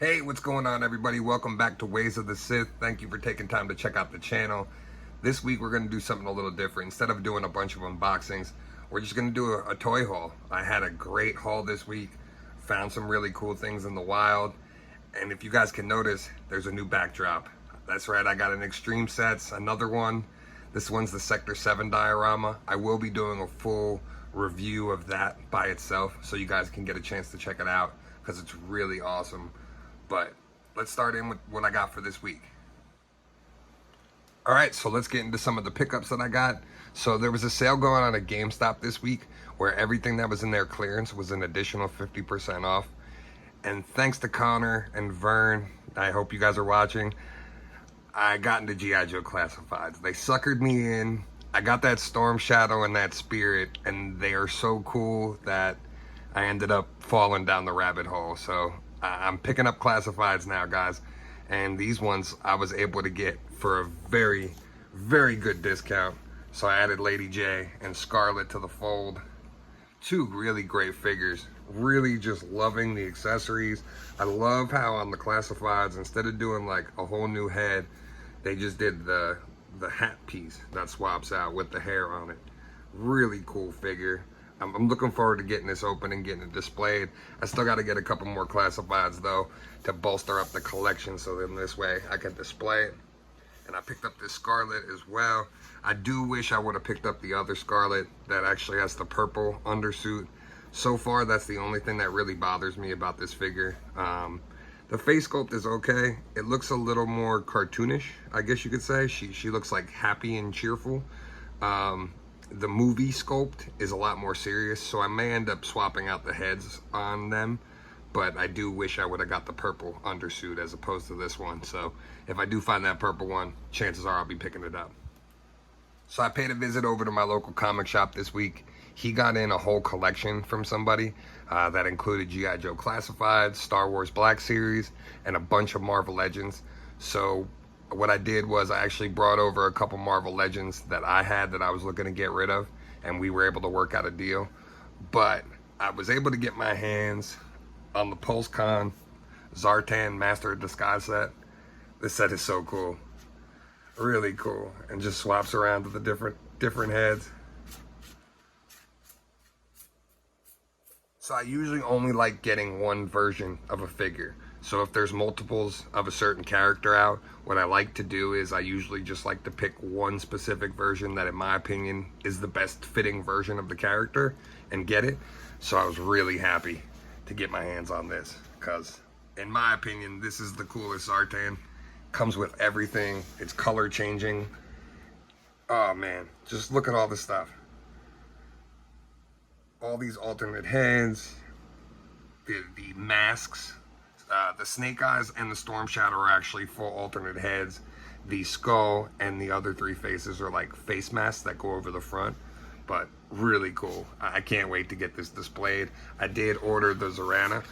Hey, what's going on, everybody? Welcome back to Ways of the Sith. Thank you for taking time to check out the channel. This week we're going to do something a little different. Instead of doing a bunch of unboxings, we're just going to do a toy haul. I had a great haul this week. Found some really cool things in the wild. And if you guys can notice, there's a new backdrop. That's right, I got an Extreme Sets, another one. This one's the Sector 7 diorama. I will be doing a full review of that by itself so you guys can get a chance to check it out because it's really awesome. But let's start in with what I got for this week. All right, so let's get into some of the pickups that I got. So there was a sale going on at GameStop this week where everything that was in their clearance was an additional 50% off. And thanks to Connor and Vern, I hope you guys are watching, I got into G.I. Joe Classifieds. They suckered me in. I got that Storm Shadow and that Spirit, and they are so cool that I ended up falling down the rabbit hole. So I'm picking up Classifieds now, guys. And these ones I was able to get for a very, very good discount. So I added Lady J and Scarlet to the fold. Two really great figures. Really just loving the accessories. I love how on the Classifieds, instead of doing like a whole new head, they just did the hat piece that swaps out with the hair on it. Really cool figure. I'm looking forward to getting this open and getting it displayed. I still got to get a couple more Classifieds though to bolster up the collection, so then this way I can display it. And I picked up this Scarlet as well. I do wish I would have picked up the other Scarlet that actually has the purple undersuit. So far, that's the only thing that really bothers me about this figure. The face sculpt is okay. It looks a little more cartoonish, I guess you could say. She looks like happy and cheerful. The movie sculpt is a lot more serious, so I may end up swapping out the heads on them, but I do wish I would have got the purple undersuit as opposed to this one. So if I do find that purple one, chances are I'll be picking it up. So I paid a visit over to my local comic shop this week. He got in a whole collection from somebody that included G.I. Joe Classified, Star Wars Black Series, and a bunch of Marvel Legends. So what I did was I actually brought over a couple Marvel Legends that I had that I was looking to get rid of, and we were able to work out a deal. But I was able to get my hands on the PulseCon Zartan Master of Disguise set. This set is so cool. Really cool. And just swaps around to the different heads. So I usually only like getting one version of a figure. So if there's multiples of a certain character out, what I like to do is I usually just like to pick one specific version that in my opinion is the best fitting version of the character and get it. So I was really happy to get my hands on this because in my opinion, this is the coolest Zartan. Comes with everything. It's color changing. Oh man, just look at all this stuff. All these alternate heads, the masks. The Snake Eyes and the Storm Shadow are actually full alternate heads. The skull and the other three faces are like face masks that go over the front, but really cool. I can't wait to get this displayed. I did order the Zorana,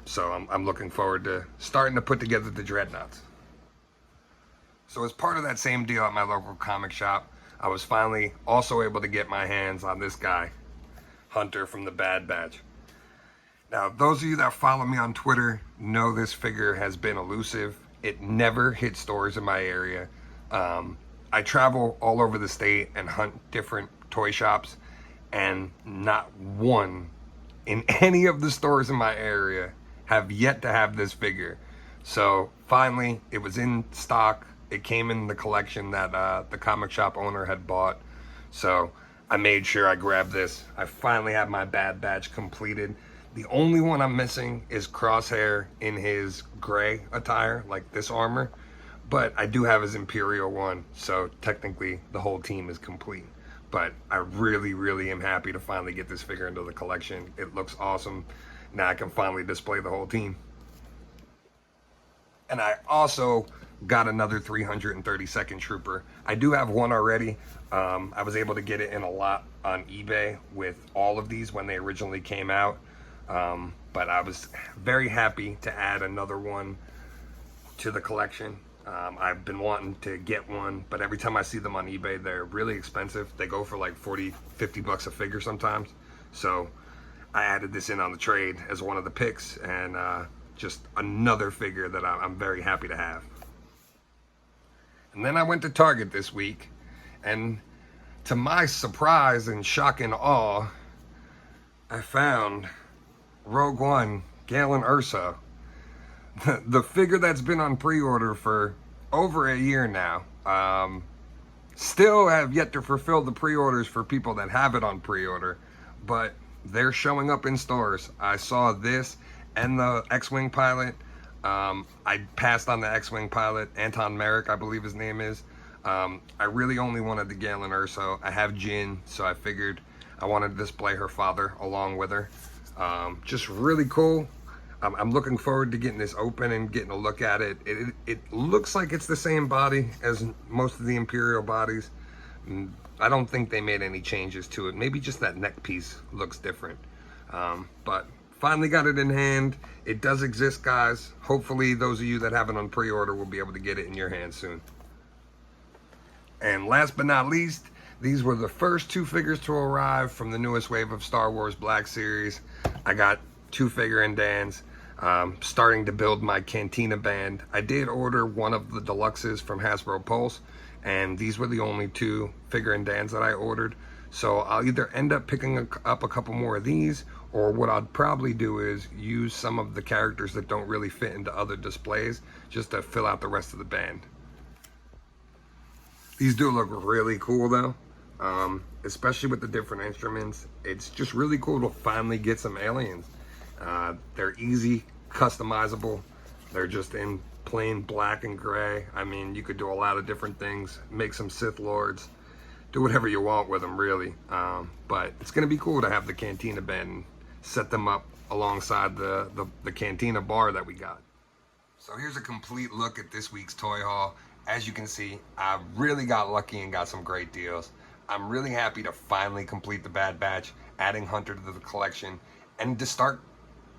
so I'm looking forward to starting to put together the Dreadnoughts. So as part of that same deal at my local comic shop, I was finally also able to get my hands on this guy, Hunter from the Bad Batch. Now, those of you that follow me on Twitter know this figure has been elusive. It never hit stores in my area. I travel all over the state and hunt different toy shops, and not one in any of the stores in my area have yet to have this figure. So finally, it was in stock. It came in the collection that the comic shop owner had bought. So I made sure I grabbed this. I finally have my Bad Batch completed. The only one I'm missing is Crosshair in his gray attire, like this armor. But I do have his Imperial one, so technically the whole team is complete. But I really, really am happy to finally get this figure into the collection. It looks awesome. Now I can finally display the whole team. And I also got another 332nd Trooper. I do have one already. I was able to get it in a lot on eBay with all of these when they originally came out. But I was very happy to add another one to the collection. I've been wanting to get one, but every time I see them on eBay, they're really expensive. They go for like 40, 50 bucks a figure sometimes. So I added this in on the trade as one of the picks, and just another figure that I'm very happy to have. And then I went to Target this week, and to my surprise and shock and awe, I found Rogue One, Galen Erso, the figure that's been on pre-order for over a year now. Still have yet to fulfill the pre-orders for people that have it on pre-order, but they're showing up in stores. I saw this and the X-Wing pilot. I passed on the X-Wing pilot, Anton Merrick, I believe his name is. I really only wanted the Galen Erso. I have Jyn, so I figured I wanted to display her father along with her. Just really cool. I'm looking forward to getting this open and getting a look at it. It looks like it's the same body as most of the Imperial bodies. I don't think they made any changes to it. Maybe just that neck piece looks different. But finally got it in hand. It does exist, guys. Hopefully those of you that have it on pre-order will be able to get it in your hands soon. And last but not least, these were the first 2 figures to arrive from the newest wave of Star Wars Black Series. I got 2 figure and Dans. Starting to build my Cantina band. I did order one of the deluxes from Hasbro Pulse, and these were the only 2 figure and Dans that I ordered. So I'll either end up picking up a couple more of these, or what I'd probably do is use some of the characters that don't really fit into other displays just to fill out the rest of the band. These do look really cool though, especially with the different instruments. It's just really cool to finally get some aliens. They're easy, customizable. They're just in plain black and gray. I mean, you could do a lot of different things, make some Sith Lords, do whatever you want with them really. But it's gonna be cool to have the Cantina band and set them up alongside the Cantina bar that we got. So here's a complete look at this week's toy haul. As you can see, I really got lucky and got some great deals. I'm really happy to finally complete the Bad Batch, adding Hunter to the collection, and to start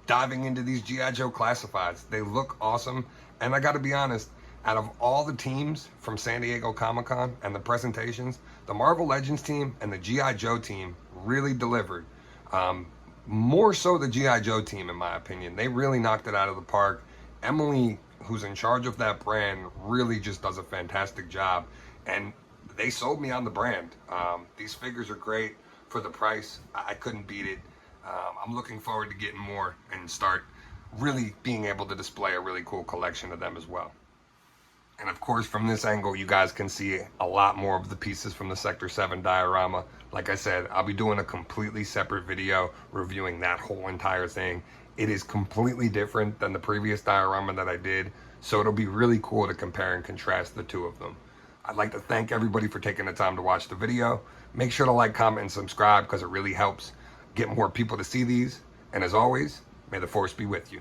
diving into these G.I. Joe classifieds. They look awesome, and I gotta be honest, out of all the teams from San Diego Comic-Con and the presentations, the Marvel Legends team and the G.I. Joe team really delivered. More so the G.I. Joe team, in my opinion. They really knocked it out of the park. Emily, who's in charge of that brand, really just does a fantastic job, and they sold me on the brand. These figures are great for the price. I couldn't beat it. I'm looking forward to getting more and start really being able to display a really cool collection of them as well. And of course, from this angle, you guys can see a lot more of the pieces from the Sector 7 diorama. Like I said, I'll be doing a completely separate video reviewing that whole entire thing. It is completely different than the previous diorama that I did, so it'll be really cool to compare and contrast the 2 of them. I'd like to thank everybody for taking the time to watch the video. Make sure to like, comment, and subscribe because it really helps get more people to see these. And as always, may the Force be with you.